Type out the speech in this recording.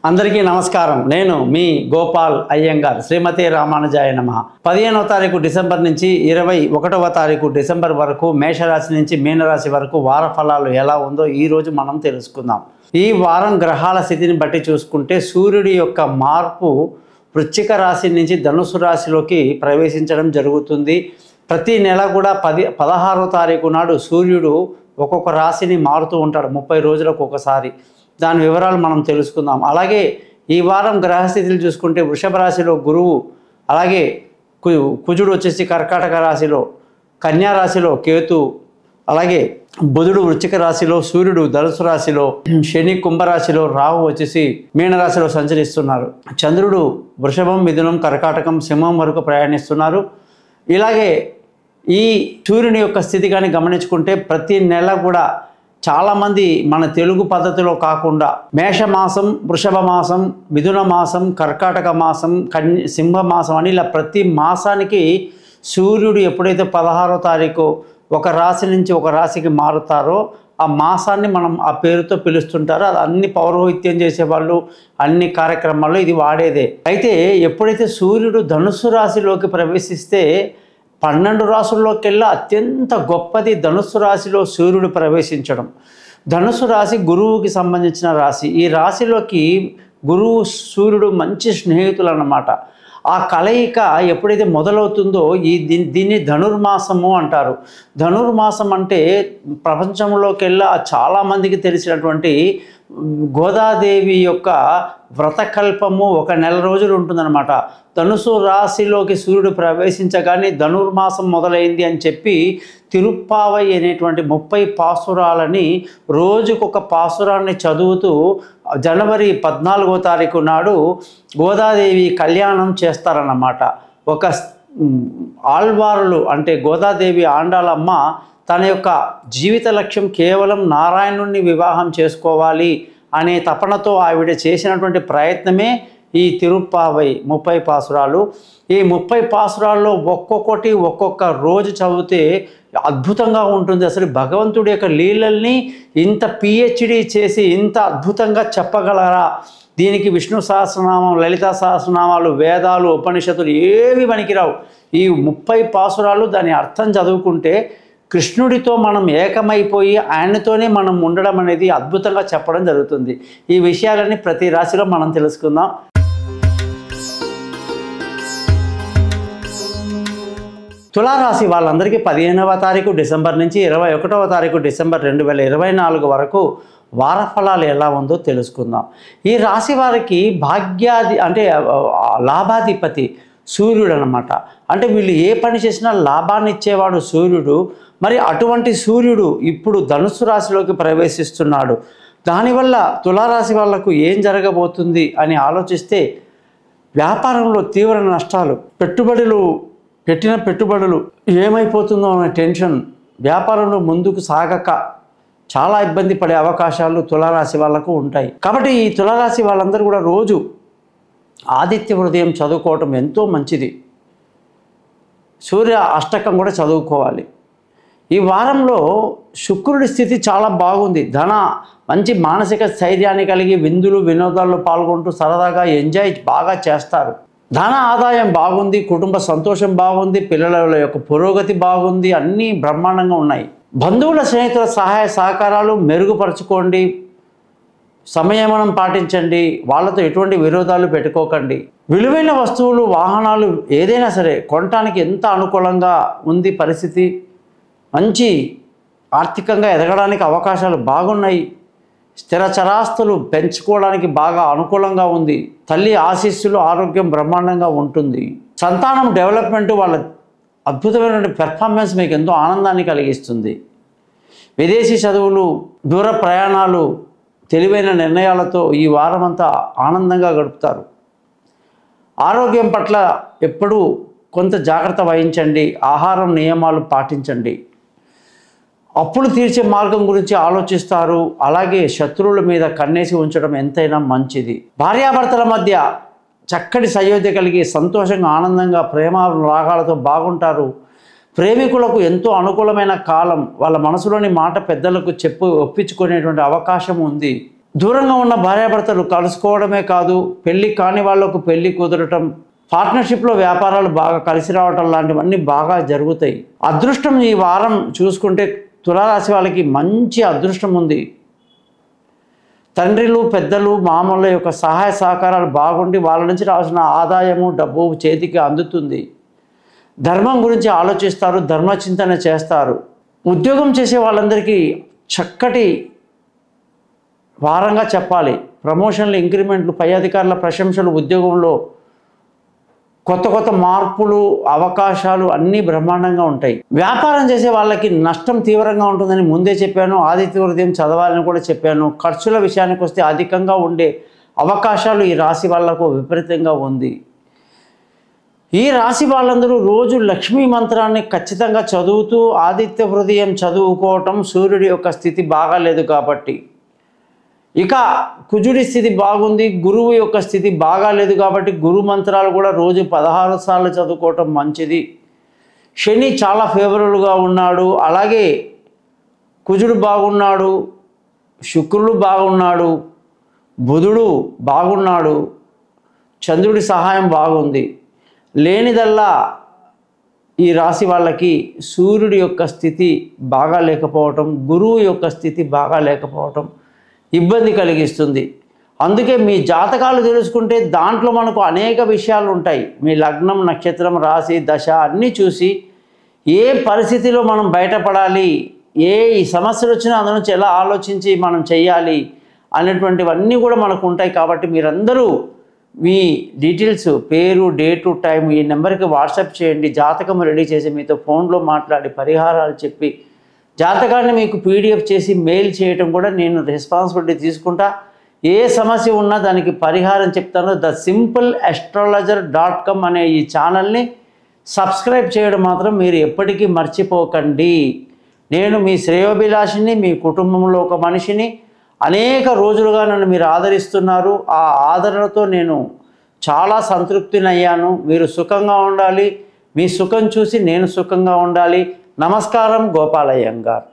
అందరికీ నమస్కారం. నేను మీ గోపాల్ అయ్యంగార్. శ్రీమతి రామానుజాయ నమః. 15వ తారీఖు డిసెంబర్ నుంచి 21వ తారీఖు డిసెంబర్ వరకు మేషరాశి నుంచి మీనరాశి వరకు వార ఫలాలు ఎలా ఉందో ఈరోజు మనం తెలుసుకుందాం. ఈ వారం గ్రహాల స్థితిని బట్టి చూసుకుంటే సూర్యుడి యొక్క మార్పు వృశ్చిక రాశి నుంచి ధనుసు రాశిలోకి ప్రవేశించడం జరుగుతుంది. ప్రతి నెల కూడా 16వ తారీఖు నాడు సూర్యుడు ఒక్కొక్క రాశిని మారుతూ ఉంటాడు, 30 రోజులకు ఒకసారి. దాని వివరాలు మనం తెలుసుకుందాం. అలాగే ఈ వారం గ్రహస్థితులు చూసుకుంటే వృషభ రాశిలో గురువు, అలాగే కుజుడు వచ్చేసి కర్కాటక రాశిలో, కన్యా రాశిలో కేతు, అలాగే బుధుడు వృశ్చిక రాశిలో, సూర్యుడు ధనుసు రాశిలో, శని కుంభరాశిలో, రాహు వచ్చేసి మీనరాశిలో సంచరిస్తున్నారు. చంద్రుడు వృషభం, మిథునం, కర్కాటకం, సింహం వరకు ప్రయాణిస్తున్నారు. ఇలాగే ఈ సూర్యుని యొక్క స్థితి కానీ గమనించుకుంటే ప్రతి నెల కూడా చాలామంది మన తెలుగు పద్ధతిలో కాకుండా మేషమాసం, వృషభ మాసం, మిథున మాసం, కర్కాటక మాసం, సింహ మాసం అని ఇలా ప్రతి మాసానికి సూర్యుడు ఎప్పుడైతే 16వ తారీఖు ఒక రాశి నుంచి ఒక రాశికి మారుతారో ఆ మాసాన్ని మనం ఆ పేరుతో పిలుస్తుంటారో. అది అన్ని పౌరోహిత్యం చేసేవాళ్ళు, అన్ని కార్యక్రమాల్లో ఇది వాడేదే. అయితే ఎప్పుడైతే సూర్యుడు ధనుస్సు రాశిలోకి ప్రవేశిస్తే 12 రాశుల్లోకెల్లా అత్యంత గొప్పది ధనుస్సు రాశిలో సూర్యుడు ప్రవేశించడం. ధనుస్సు రాశి గురువుకి సంబంధించిన రాశి. ఈ రాశిలోకి గురువు సూర్యుడు మంచి స్నేహితులు అన్నమాట. ఆ కలయిక ఎప్పుడైతే మొదలవుతుందో దీన్ని ధనుర్మాసము అంటారు. ధనుర్మాసం అంటే ప్రపంచంలోకెల్లా చాలామందికి తెలిసినటువంటి గోదాదేవి యొక్క వ్రతకల్పము 1 నెల రోజులు ఉంటుందన్నమాట. ధనుసు రాశిలోకి సూర్యుడు ప్రవేశించగానే ధనుర్మాసం మొదలైంది అని చెప్పి తిరుప్పావై అనేటువంటి 30 పాసురాలని రోజుకొక పాసురాన్ని చదువుతూ జనవరి 14వ తారీఖు నాడు గోదాదేవి కళ్యాణం చేస్తారన్నమాట. ఒక ఆళ్వారులు అంటే గోదాదేవి ఆండాలమ్మ తన యొక్క జీవిత లక్ష్యం కేవలం నారాయణుణ్ణి వివాహం చేసుకోవాలి అనే తపనతో ఆవిడ చేసినటువంటి ప్రయత్నమే ఈ తిరుప్పావై 30 పాసురాలు. ఈ 30 పాసురాల్లో ఒక్కొక్కటి ఒక్కొక్క రోజు చదివితే అద్భుతంగా ఉంటుంది. అసలు భగవంతుడి యొక్క లీలల్ని ఇంత పిహెచ్డి చేసి ఇంత అద్భుతంగా చెప్పగలరా? దీనికి విష్ణు సహస్రనామం, లలితా సహస్రనామాలు, వేదాలు, ఉపనిషత్తులు ఏవి పనికిరావు. ఈ 30 పాసురాలు దాని అర్థం చదువుకుంటే కృష్ణుడితో మనం ఏకమైపోయి ఆయనతోనే మనం ఉండడం అనేది అద్భుతంగా చెప్పడం జరుగుతుంది. ఈ విషయాలన్నీ ప్రతి రాశిలో మనం తెలుసుకుందాం. తులారాశి వాళ్ళందరికీ 15వ తారీఖు డిసెంబర్ నుంచి 21వ తారీఖు డిసెంబర్ 2024 వరకు వార ఫలాలు ఎలా ఉందో తెలుసుకుందాం. ఈ రాశి వారికి భాగ్యాది అంటే లాభాధిపతి సూర్యుడు అన్నమాట. అంటే వీళ్ళు ఏ పని చేసినా లాభాన్ని ఇచ్చేవాడు సూర్యుడు. మరి అటువంటి సూర్యుడు ఇప్పుడు ధనుస్సు రాశిలోకి ప్రవేశిస్తున్నాడు. దానివల్ల తులారాశి వాళ్లకు ఏం జరగబోతుంది అని ఆలోచిస్తే వ్యాపారంలో తీవ్ర నష్టాలు, పెట్టిన పెట్టుబడులు ఏమైపోతుందో అనే టెన్షన్, వ్యాపారంలో ముందుకు సాగక చాలా ఇబ్బంది పడే అవకాశాలు తులారాశి వాళ్లకు ఉంటాయి. కాబట్టి ఈ తులారాశి వాళ్ళందరూ కూడా రోజు ఆదిత్య హృదయం చదువుకోవటం ఎంతో మంచిది. సూర్య అష్టకం కూడా చదువుకోవాలి. ఈ వారంలో శుక్రుడి స్థితి చాలా బాగుంది. మంచి మానసిక స్థైర్యాన్ని కలిగి విందులు వినోదాల్లో పాల్గొంటూ సరదాగా ఎంజాయ్ బాగా చేస్తారు. ధన ఆదాయం బాగుంది, కుటుంబ సంతోషం బాగుంది, పిల్లల యొక్క పురోగతి బాగుంది, అన్నీ బ్రహ్మాండంగా ఉన్నాయి. బంధువుల స్నేహితుల సహాయ సహకారాలు మెరుగుపరచుకోండి, సంయమనం పాటించండి, వాళ్ళతో ఎటువంటి విరోధాలు పెట్టుకోకండి. విలువైన వస్తువులు, వాహనాలు ఏదైనా సరే కొనటానికి ఎంత అనుకూలంగా ఉంది పరిస్థితి. మంచి ఆర్థికంగా ఎదగడానికి అవకాశాలు బాగున్నాయి. స్థిర చరాస్తులు పెంచుకోవడానికి బాగా అనుకూలంగా ఉంది. తల్లి ఆశీస్సులు, ఆరోగ్యం బ్రహ్మాండంగా ఉంటుంది. సంతానం డెవలప్మెంట్, వాళ్ళ అద్భుతమైనటువంటి పెర్ఫార్మెన్స్ మీకు ఎంతో ఆనందాన్ని కలిగిస్తుంది. విదేశీ చదువులు, దూర ప్రయాణాలు, తెలివైన నిర్ణయాలతో ఈ వారం అంతా ఆనందంగా గడుపుతారు. ఆరోగ్యం పట్ల ఎప్పుడూ కొంత జాగ్రత్త వహించండి. ఆహారం నియమాలు పాటించండి. అప్పులు తీర్చే మార్గం గురించి ఆలోచిస్తారు. అలాగే శత్రువుల మీద కన్నేసి ఉంచడం ఎంతైనా మంచిది. భార్యాభర్తల మధ్య చక్కటి సయోధ్య కలిగి సంతోషంగా ఆనందంగా ప్రేమ రాగాలతో బాగుంటారు. ప్రేమికులకు ఎంతో అనుకూలమైన కాలం. వాళ్ళ మనసులోని మాట పెద్దలకు ఒప్పించుకునేటువంటి అవకాశం ఉంది. దూరంగా ఉన్న భార్యాభర్తలు కలుసుకోవడమే కాదు, పెళ్ళి కాని వాళ్లకు పెళ్ళి కుదరటం, పార్ట్నర్షిప్లో వ్యాపారాలు బాగా కలిసి రావటం లాంటివన్నీ బాగా జరుగుతాయి. అదృష్టం ఈ వారం చూసుకుంటే తులారాశి వాళ్ళకి మంచి అదృష్టం ఉంది. తండ్రులు, పెద్దలు, మామూళ్ళ యొక్క సహాయ సహకారాలు బాగుండి వాళ్ళ నుంచి రావాల్సిన ఆదాయము, డబ్బు చేతికి అందుతుంది. ధర్మం గురించి ఆలోచిస్తారు, ధర్మచింతన చేస్తారు. ఉద్యోగం చేసే వాళ్ళందరికీ చక్కటి వారంగా చెప్పాలి. ప్రమోషన్లు, ఇంక్రిమెంట్లు, పై అధికారుల ప్రశంసలు, ఉద్యోగంలో కొత్త కొత్త మార్పులు, అవకాశాలు అన్నీ బ్రహ్మాండంగా ఉంటాయి. వ్యాపారం చేసే వాళ్ళకి నష్టం తీవ్రంగా ఉంటుందని ముందే చెప్పాను. ఆదిత్య హృదయం చదవాలని కూడా చెప్పాను. ఖర్చుల విషయానికి వస్తే అధికంగా ఉండే అవకాశాలు ఈ రాశి వాళ్లకు విపరీతంగా ఉంది. ఈ రాశి వాళ్ళందరూ రోజు లక్ష్మీ మంత్రాన్ని ఖచ్చితంగా చదువుతూ ఆదిత్య హృదయం చదువుకోవటం. సూర్యుడి యొక్క స్థితి బాగాలేదు కాబట్టి, ఇక కుజుడి స్థితి బాగుంది, గురువు యొక్క స్థితి బాగాలేదు కాబట్టి గురు మంత్రాలు కూడా రోజు 16 సార్లు చదువుకోవటం మంచిది. శని చాలా ఫేవరబుల్గా ఉన్నాడు, అలాగే కుజుడు బాగున్నాడు, శుక్రుడు బాగున్నాడు, బుధుడు బాగున్నాడు, చంద్రుడి సహాయం బాగుంది. లేనిదల్లా ఈ రాశి వాళ్ళకి సూర్యుడి యొక్క స్థితి బాగా లేకపోవటం, గురువు యొక్క స్థితి బాగా లేకపోవటం ఇబ్బంది కలిగిస్తుంది. అందుకే మీ జాతకాలు తెలుసుకుంటే దాంట్లో మనకు అనేక విషయాలు ఉంటాయి. మీ లగ్నం, నక్షత్రం, రాశి, దశ అన్నీ చూసి ఏ పరిస్థితిలో మనం బయటపడాలి, ఏ సమస్యలు వచ్చినా అందులో నుంచి ఎలా ఆలోచించి మనం చేయాలి అనేటువంటివన్నీ కూడా మనకు ఉంటాయి. కాబట్టి మీరందరూ మీ డీటెయిల్స్, పేరు, డేటు, టైం ఈ నెంబర్కి వాట్సాప్ చేయండి. జాతకం రెడీ చేసి మీతో ఫోన్లో మాట్లాడి పరిహారాలు చెప్పి జాతకాన్ని మీకు పీడిఎఫ్ చేసి మెయిల్ చేయటం కూడా నేను రెస్పాన్సిబిలిటీ తీసుకుంటా. ఏ సమస్య ఉన్నా దానికి పరిహారం చెప్తాను. thesimple.astrologer.com అనే ఈ ఛానల్ని సబ్స్క్రైబ్ చేయడం మాత్రం మీరు ఎప్పటికీ మర్చిపోకండి. నేను మీ శ్రేయోభిలాషిని, మీ కుటుంబంలో ఒక మనిషిని. అనేక రోజులుగా నన్ను మీరు ఆదరిస్తున్నారు. ఆ ఆదరణతో నేను చాలా సంతృప్తినయ్యాను. మీరు సుఖంగా ఉండాలి, మీ సుఖం చూసి నేను సుఖంగా ఉండాలి. నమస్కారం, గోపాల్ అయ్యంగార్.